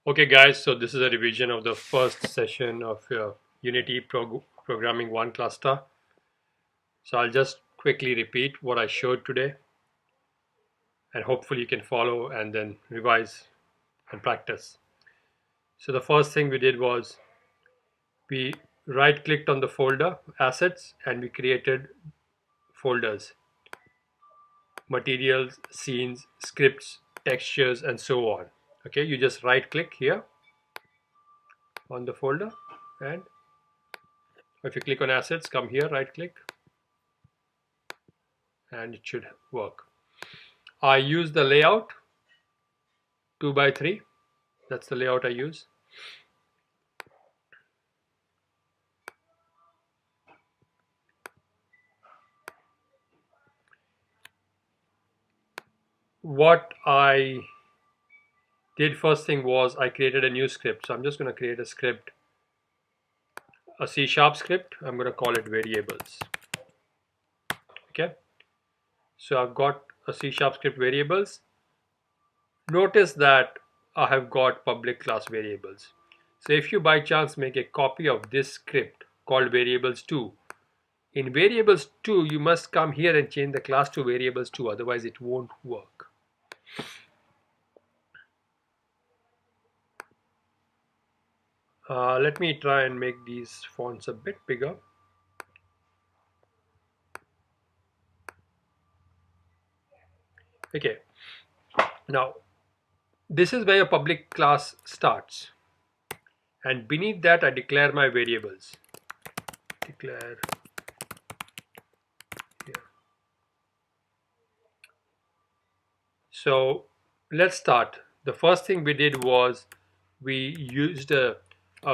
Okay, guys, so this is a revision of the first session of Unity Programming 1 cluster. So I'll just quickly repeat what I showed today, and hopefully you can follow and then revise and practice. So the first thing we did was we right clicked on the folder assets and we created folders: materials, scenes, scripts, textures, and so on. Okay, you just right click here on the folder, and if you click on assets, come here, right click, and it should work. I use the layout 2 by 3. That's the layout I use. What I did first thing was I created a new script. So I'm just going to create a script, a C# script. I'm going to call it variables. Okay. So I've got a C# script variables. Notice that I have got public class variables. So if you by chance make a copy of this script called variables2, in variables2 you must come here and change the class to variables2, otherwise it won't work. Let me try and make these fonts a bit bigger. Okay, now this is where your public class starts, and beneath that I declare my variables. Declare here. So let's start. The first thing we did was we used a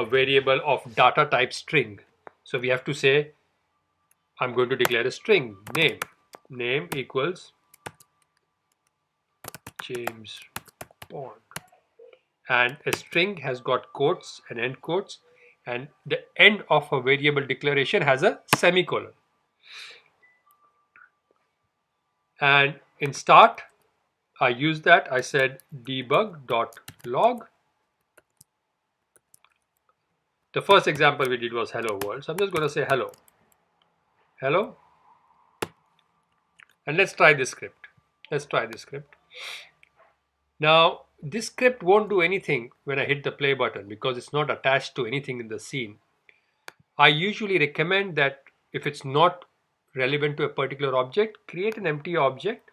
variable of data type string. So we have to say I'm going to declare a string name. Name equals James Bond. And a string has got quotes and end quotes, and the end of a variable declaration has a semicolon. And in start I use that, I said debug.log. The first example we did was hello world, so I'm just going to say hello, and let's try this script. Now this script won't do anything when I hit the play button because it's not attached to anything in the scene. I usually recommend that if it's not relevant to a particular object, create an empty object,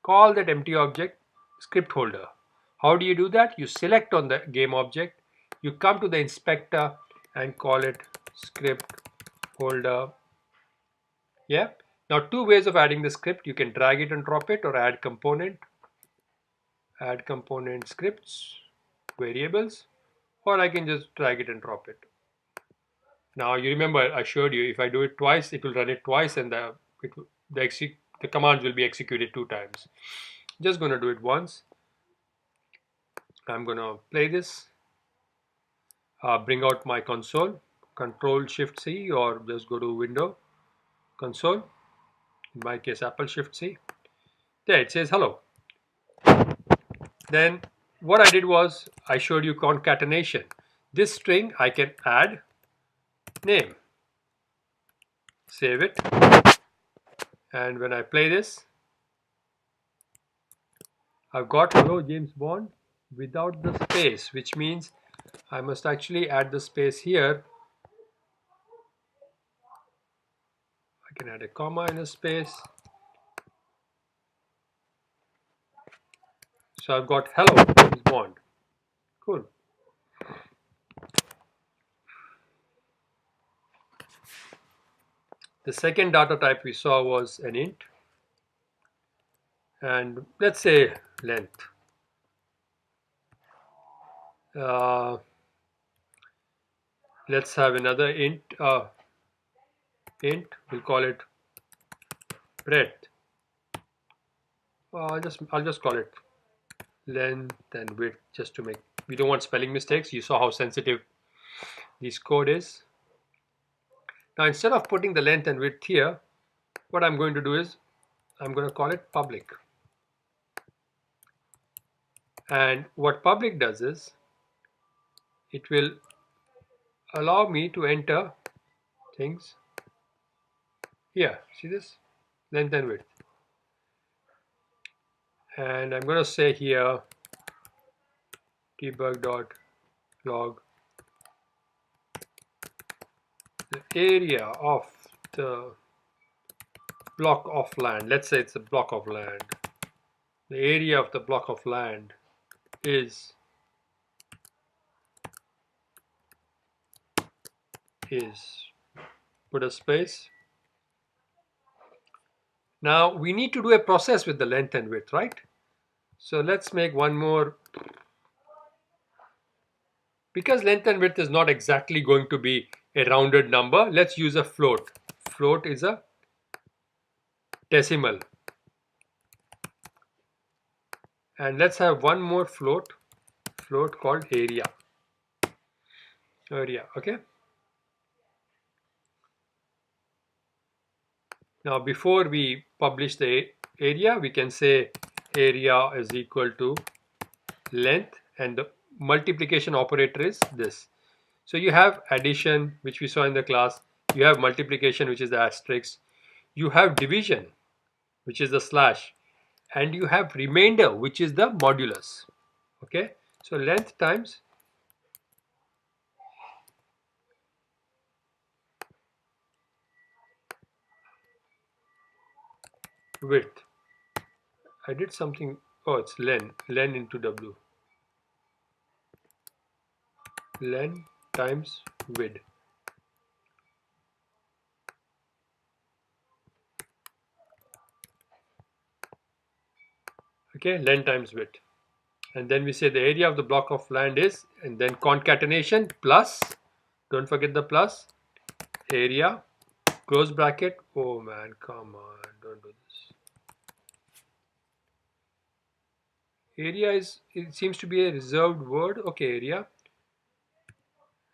call that empty object script holder. How do you do that? You select on the game object, you come to the inspector and call it script holder. Yeah. Now two ways of adding the script: you can drag it and drop it, or add component scripts variables, or I can just drag it and drop it. Now you remember I showed you if I do it twice, it will run it twice, and the commands will be executed 2 times. Just going to do it once. I'm going to play this, bring out my console, Control Shift C, or just go to Window, Console, in my case Apple Shift C. There it says hello. Then what I did was I showed you concatenation. This string I can add name, save it, and when I play this, I've got hello James Bond without the space, which means I must actually add the space here. I can add a comma and a space. So I've got hello James Bond. Cool. The second data type we saw was an int, and let's say length. Uh, let's have another int. We'll call it breadth. I'll just call it length and width, just to make, we don't want spelling mistakes. You saw how sensitive this code is. Now instead of putting the length and width here, what I'm going to do is I'm going to call it public. And what public does is it will allow me to enter things here. See this? Length and width. And I'm going to say here debug.log the area of the block of land. Let's say it's a block of land. The area of the block of land is put a space. Now we need to do a process with the length and width, right? So let's make one more. Because length and width is not exactly going to be a rounded number, let's use a float. Float is a decimal. And let's have one more float called area. Okay. Now before we publish the area, we can say area is equal to length, and the multiplication operator is this. So you have addition, which we saw in the class. You have multiplication, which is the asterisk. You have division, which is the slash. And you have remainder, which is the modulus. Okay, so length times width. I did something. Oh, it's len into w. Len times width. Okay, len times width. And then we say the area of the block of land is, and then concatenation plus, don't forget the plus, area, close bracket. Oh man, come on, don't do this. Area is, it seems to be a reserved word. Okay, area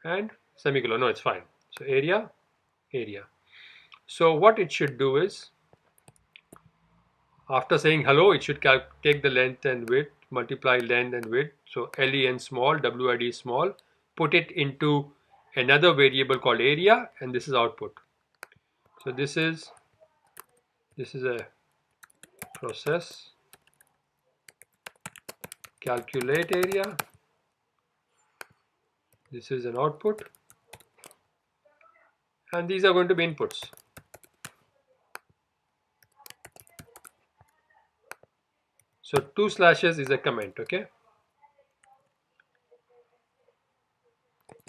and semicolon. No, it's fine. So area. So what it should do is, after saying hello, it should take the length and width, multiply length and width. So len small, wid small, put it into another variable called area, and this is output. So this is a process, calculate area. This is an output, and these are going to be inputs. So 2 slashes is a comment. Okay,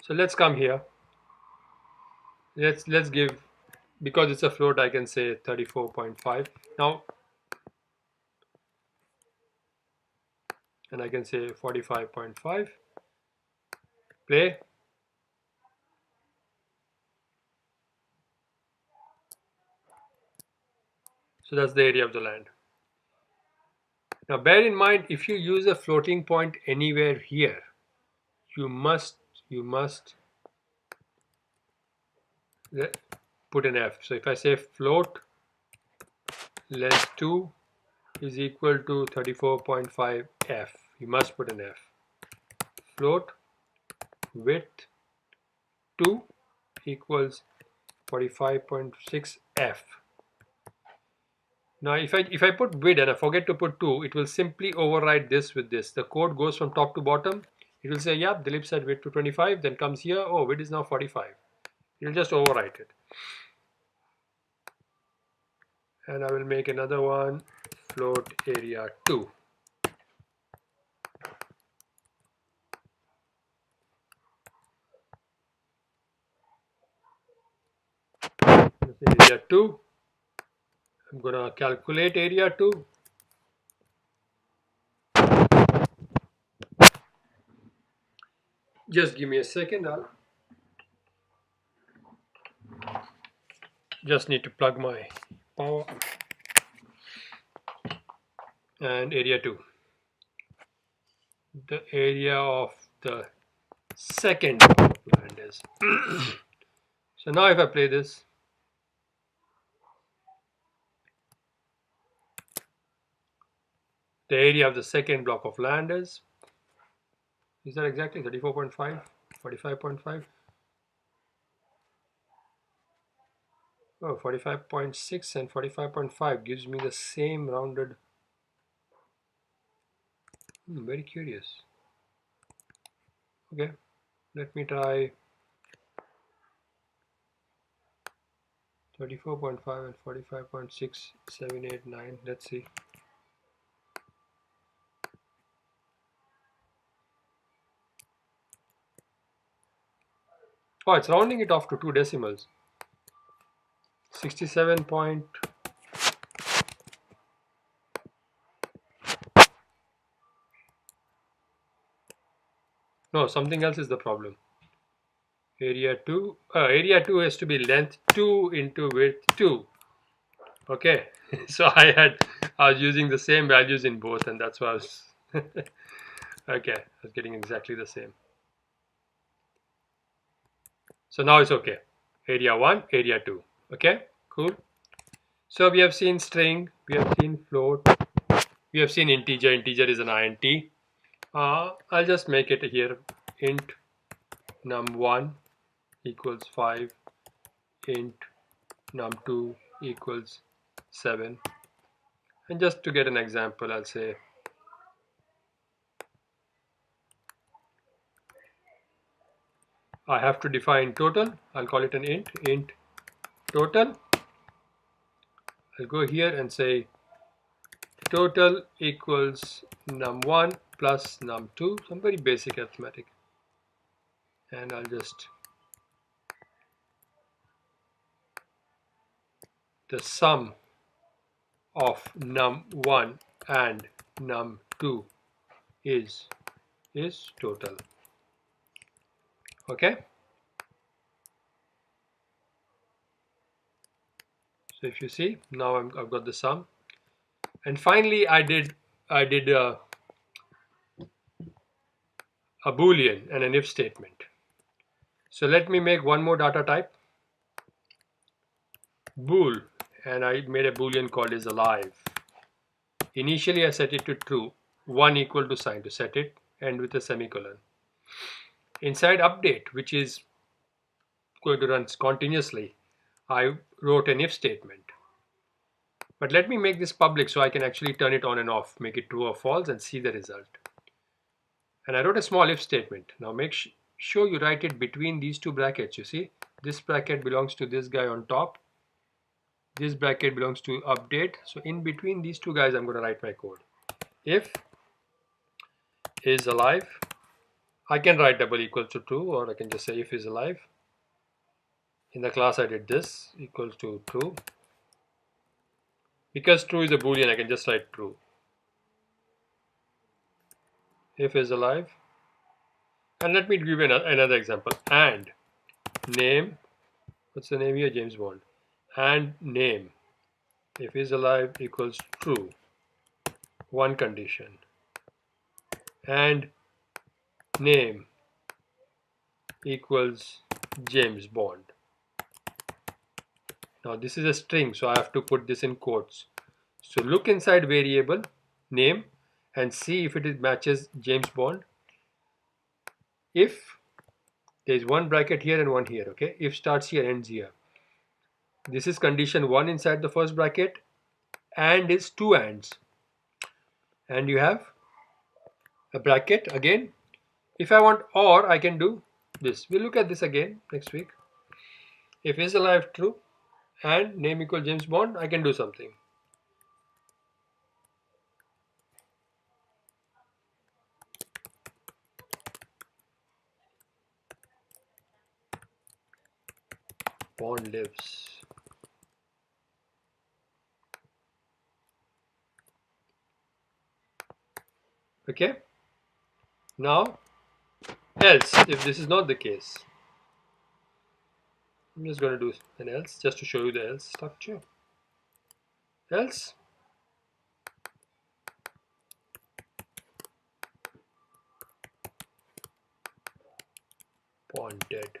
so let's come here. Let's give, because it's a float, I can say 34.5 now, and I can say 45.5. Play. So that's the area of the land. Now bear in mind, if you use a floating point anywhere here, you must put an F. So if I say float length 2 is equal to 34.5 F, you must put an F. Float width 2 equals 45.6 F. Now if I put width and I forget to put 2, it will simply override this with this. The code goes from top to bottom. It will say, yeah, Dilip said width to 25, then comes here, oh, width is now 45. It will just overwrite it. And I will make another one, float area 2. Area 2. I'm going to calculate area 2. Just give me a second. I'll just need to plug my power. And area 2. The area of the second land is. So now if I play this, the area of the second block of land is that exactly 34.5? 45.5. Oh, 45.6 and 45.5 gives me the same rounded. Very curious. Okay, let me try 34.5 and 45.6, 7, 8, 9. Let's see. Oh, it's rounding it off to 2 decimals. 67 point. No, something else is the problem. Area 2 has to be length 2 into width 2. Okay, so I was using the same values in both, and that's why I was okay, I was getting exactly the same. So now it's okay. Area 1, area 2. Okay, cool. So we have seen string, we have seen float, we have seen integer. Integer is an int. I'll just make it here int num1 equals 5, int num2 equals 7. And just to get an example, I'll say I have to define total. I'll call it an int total. I'll go here and say total equals num1 plus num2, some very basic arithmetic. And I'll just, the sum of num1 and num2 is total. Okay. So if you see, now I've got the sum. And finally, I did a Boolean and an if statement. So let me make one more data type, bool, and I made a Boolean called is alive. Initially, I set it to true, 1 equal to sign to set it, and with a semicolon. Inside update, which is going to run continuously, I wrote an if statement. But let me make this public so I can actually turn it on and off, make it true or false, and see the result. And I wrote a small if statement. Now make sure you write it between these two brackets. You see, this bracket belongs to this guy on top. This bracket belongs to update. So in between these two guys, I'm going to write my code. If is alive, I can write double equals to true, or I can just say if is alive. In the class I did this equals to true. Because true is a Boolean, I can just write true. If is alive. And let me give you another example. And name, what's the name here? James Bond. And name, if is alive equals true. One condition. And name equals James Bond. Now this is a string, so I have to put this in quotes. So look inside variable name and see if it matches James Bond. If there is one bracket here and one here, okay? If starts here, ends here. This is condition 1 inside the first bracket, and is 2 ands. And you have a bracket again. If I want or, I can do this. We'll look at this again next week. If is alive true and name equal James Bond, I can do something. Bond lives. Okay. Now, else, if this is not the case, I'm just going to do an else just to show you the else structure. Else, Bond dead.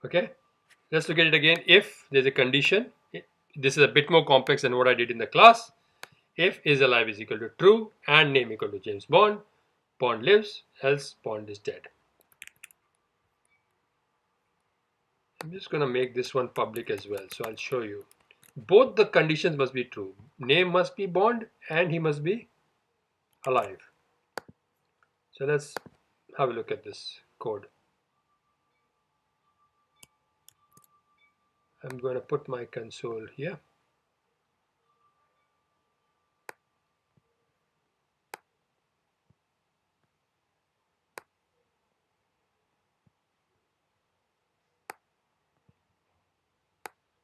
Okay, let's look at it again. If there's a condition, this is a bit more complex than what I did in the class. If is alive is equal to true and name equal to James Bond, Bond lives, else Bond is dead. I'm just going to make this one public as well, so I'll show you. Both the conditions must be true. Name must be Bond and he must be alive. So let's have a look at this code. I'm going to put my console here.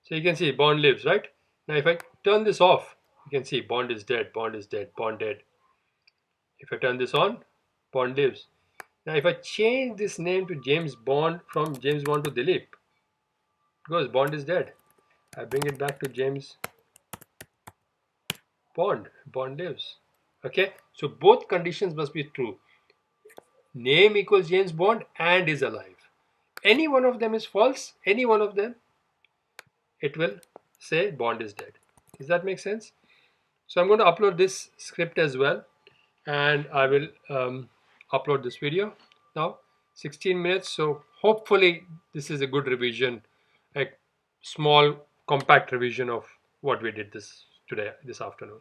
So you can see Bond lives, right? Now if I turn this off, you can see Bond is dead, Bond is dead, Bond dead. If I turn this on, Bond lives. Now if I change this name to James Bond from James Bond to Dilip, because Bond is dead. I bring it back to James Bond, Bond lives. Okay, so both conditions must be true. Name equals James Bond and is alive. Any one of them is false, any one of them, it will say Bond is dead. Does that make sense? So I'm going to upload this script as well, and I will upload this video now. 16 minutes, so hopefully this is a good revision, a small compact revision of what we did this afternoon.